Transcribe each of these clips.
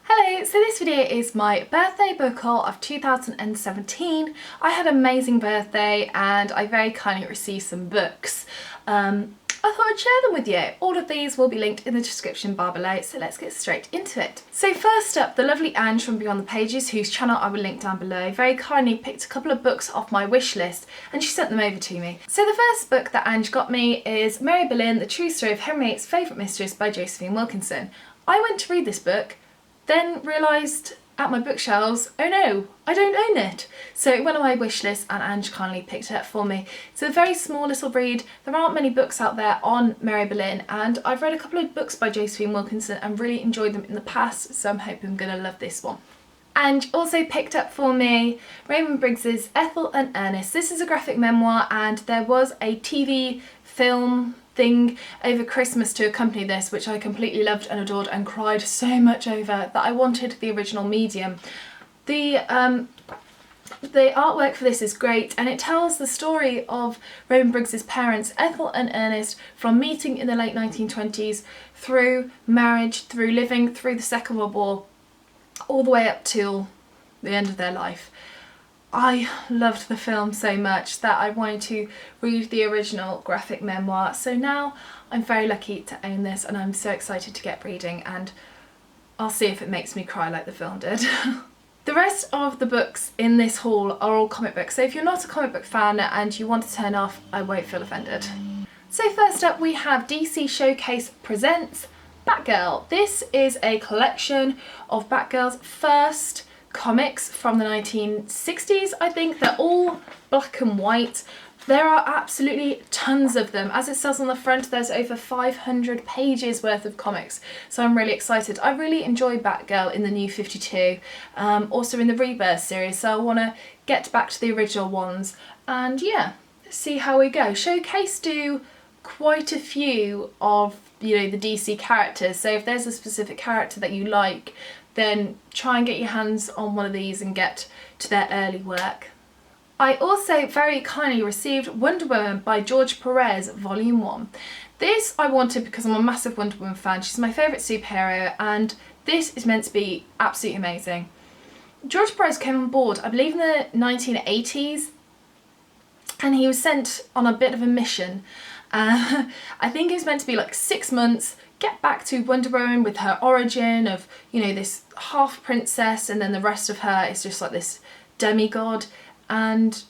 Hello, so this video is my birthday book haul of 2017. I had an amazing birthday and I very kindly received some books. I thought I'd share them with you. All of these will be linked in the description bar below, so let's get straight into it. So first up, the lovely Ange from Beyond the Pages, whose channel I will link down below, very kindly picked a couple of books off my wish list and she sent them over to me. So the first book that Ange got me is Mary Boleyn, The True Story of Henry VIII's Favourite Mistress by Josephine Wilkinson. I went to read this book, then realised at my bookshelves, oh no, I don't own it. So it went on my wish list and Ange kindly picked it up for me. It's a very small little read. There aren't many books out there on Mary Boleyn and I've read a couple of books by Josephine Wilkinson and really enjoyed them in the past, so I'm hoping I'm going to love this one. Ange also picked up for me Raymond Briggs's Ethel and Ernest. This is a graphic memoir and there was a TV film thing over Christmas to accompany this, which I completely loved and adored and cried so much over that I wanted the original medium. The artwork for this is great and it tells the story of Raymond Briggs's parents, Ethel and Ernest, from meeting in the late 1920s through marriage, through living through the Second World War, all the way up till the end of their life. I loved the film so much that I wanted to read the original graphic memoir, so now I'm very lucky to own this and I'm so excited to get reading, and I'll see if it makes me cry like the film did. The rest of the books in this haul are all comic books, so if you're not a comic book fan and you want to turn off, I won't feel offended. So first up we have DC Showcase presents Batgirl. This is a collection of Batgirl's first comics from the 1960s, I think. They're all black and white. There are absolutely tons of them. As it says on the front, there's over 500 pages worth of comics, so I'm really excited. I really enjoy Batgirl in the New 52, also in the Rebirth series, so I want to get back to the original ones and yeah, see how we go. Showcase do quite a few of, you know, the DC characters, so if there's a specific character that you like, then try and get your hands on one of these and get to their early work. I also very kindly received Wonder Woman by George Perez Volume 1. This I wanted because I'm a massive Wonder Woman fan. She's my favourite superhero and this is meant to be absolutely amazing. George Perez came on board, I believe, in the 1980s and he was sent on a bit of a mission. I think it was meant to be like 6 months, get back to Wonder Woman with her origin of, you know, this half princess and then the rest of her is just like this demigod, and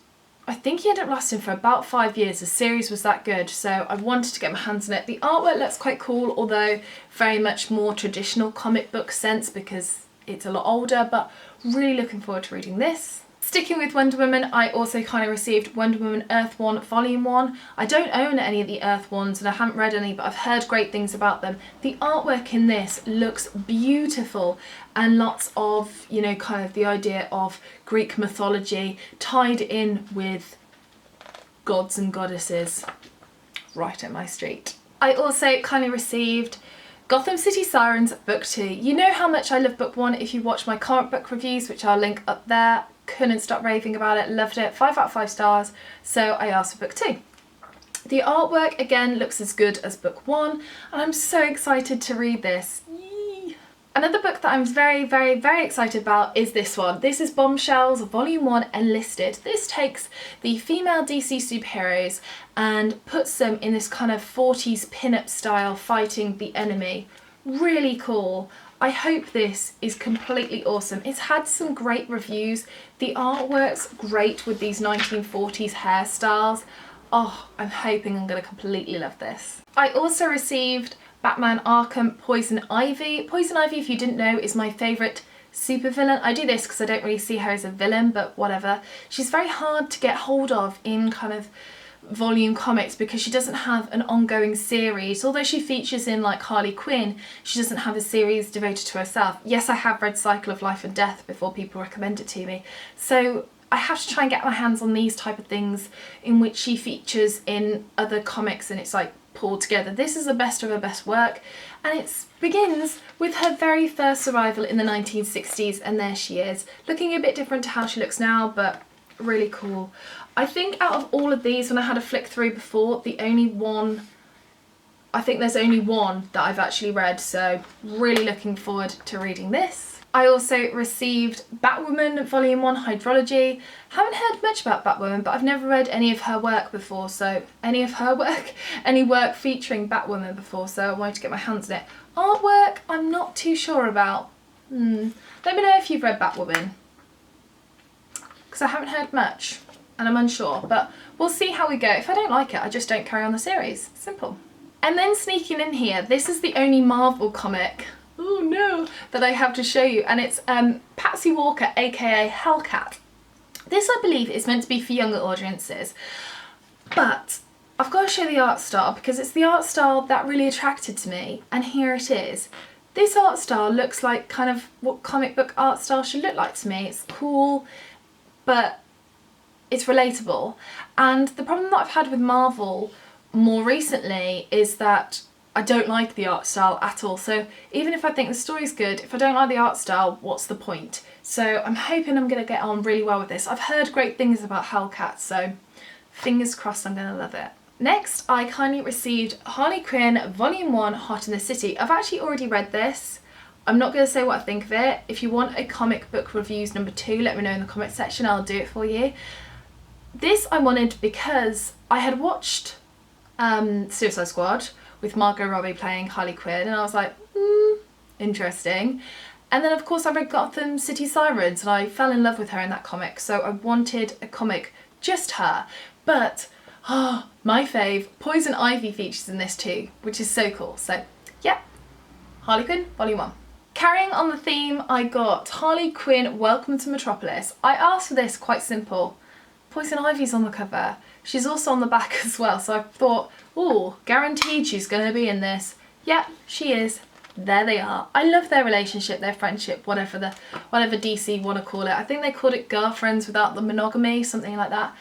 I think he ended up lasting for about 5 years. The series was that good, so I wanted to get my hands on it. The artwork looks quite cool, although very much more traditional comic book sense because it's a lot older, but really looking forward to reading this. Sticking with Wonder Woman, I also kind of received Wonder Woman Earth 1 Volume 1. I don't own any of the Earth ones and I haven't read any, but I've heard great things about them. The artwork in this looks beautiful and lots of, you know, kind of the idea of Greek mythology tied in with gods and goddesses. Right at my street. I also kind of received Gotham City Sirens Book 2. You know how much I love Book 1 if you watch my comic book reviews, which I'll link up there. Couldn't stop raving about it, loved it, 5 out of 5 stars, so I asked for Book 2. The artwork again looks as good as Book 1 and I'm so excited to read this. Yee. Another book that I'm very excited about is this one. This is Bombshells Volume 1 Enlisted. This takes the female DC superheroes and puts them in this kind of 40s pin-up style fighting the enemy. Really cool. I hope this is completely awesome. It's had some great reviews. The artwork's great with these 1940s hairstyles. Oh, I'm hoping I'm going to completely love this. I also received Batman Arkham Poison Ivy. Poison Ivy, if you didn't know, is my favourite supervillain. I do this because I don't really see her as a villain, but whatever. She's very hard to get hold of in kind of volume comics because she doesn't have an ongoing series. Although she features in like Harley Quinn, she doesn't have a series devoted to herself. Yes, I have read Cycle of Life and Death before people recommend it to me, so I have to try and get my hands on these type of things in which she features in other comics and it's like pulled together. This is the best of her best work and it begins with her very first arrival in the 1960s and there she is, looking a bit different to how she looks now, but really cool. I think out of all of these, when I had a flick through before, I think there's only one that I've actually read, so really looking forward to reading this. I also received Batwoman Volume 1 Hydrology. Haven't heard much about Batwoman, but I've never read any of her work before, so any work featuring Batwoman before, so I wanted to get my hands on it. Artwork, I'm not too sure about. Let me know if you've read Batwoman, because I haven't heard much and I'm unsure, but we'll see how we go. If I don't like it, I just don't carry on the series. Simple. And then sneaking in here, this is the only Marvel comic, oh no, that I have to show you, and it's Patsy Walker, aka Hellcat. This, I believe, is meant to be for younger audiences, but I've got to show the art style because it's the art style that really attracted to me, and here it is. This art style looks like kind of what comic book art style should look like to me. It's cool, but it's relatable. And the problem that I've had with Marvel more recently is that I don't like the art style at all. So even if I think the story's good, if I don't like the art style, what's the point? So I'm hoping I'm going to get on really well with this. I've heard great things about Hellcat, so fingers crossed I'm going to love it. Next, I kindly received Harley Quinn Volume 1 Hot in the City. I've actually already read this. I'm not going to say what I think of it. If you want a comic book reviews number 2, let me know in the comment section, I'll do it for you. This I wanted because I had watched Suicide Squad with Margot Robbie playing Harley Quinn, and I was like, interesting. And then of course I read Gotham City Sirens and I fell in love with her in that comic, so I wanted a comic just her. But my fave, Poison Ivy features in this too, which is so cool. So yeah, Harley Quinn Volume 1. Carrying on the theme, I got Harley Quinn Welcome to Metropolis. I asked for this, quite simple. Poison Ivy's on the cover. She's also on the back as well, so I thought, oh, guaranteed she's going to be in this. Yeah, she is. There they are. I love their relationship, their friendship, whatever DC want to call it. I think they called it girlfriends without the monogamy, something like that.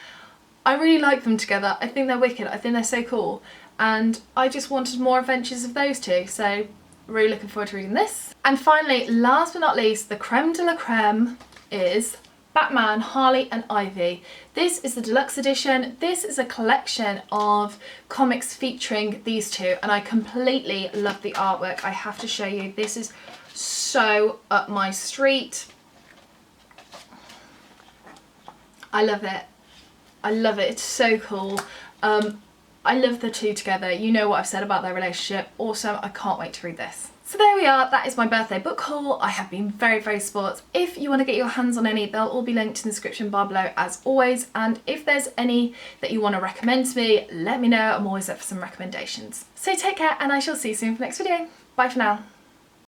I really like them together. I think they're wicked. I think they're so cool. And I just wanted more adventures of those two, so really looking forward to reading this. And finally, last but not least, the creme de la creme is Batman, Harley and Ivy. This is the deluxe edition. This is a collection of comics featuring these two, and I completely love the artwork. I have to show you. This is so up my street. I love it. I love it. It's so cool. I love the two together. You know what I've said about their relationship. Awesome. I can't wait to read this. So there we are, that is my birthday book haul. I have been very, very sports. If you want to get your hands on any, they'll all be linked in the description bar below as always. And if there's any that you want to recommend to me, let me know. I'm always up for some recommendations. So take care and I shall see you soon for the next video. Bye for now.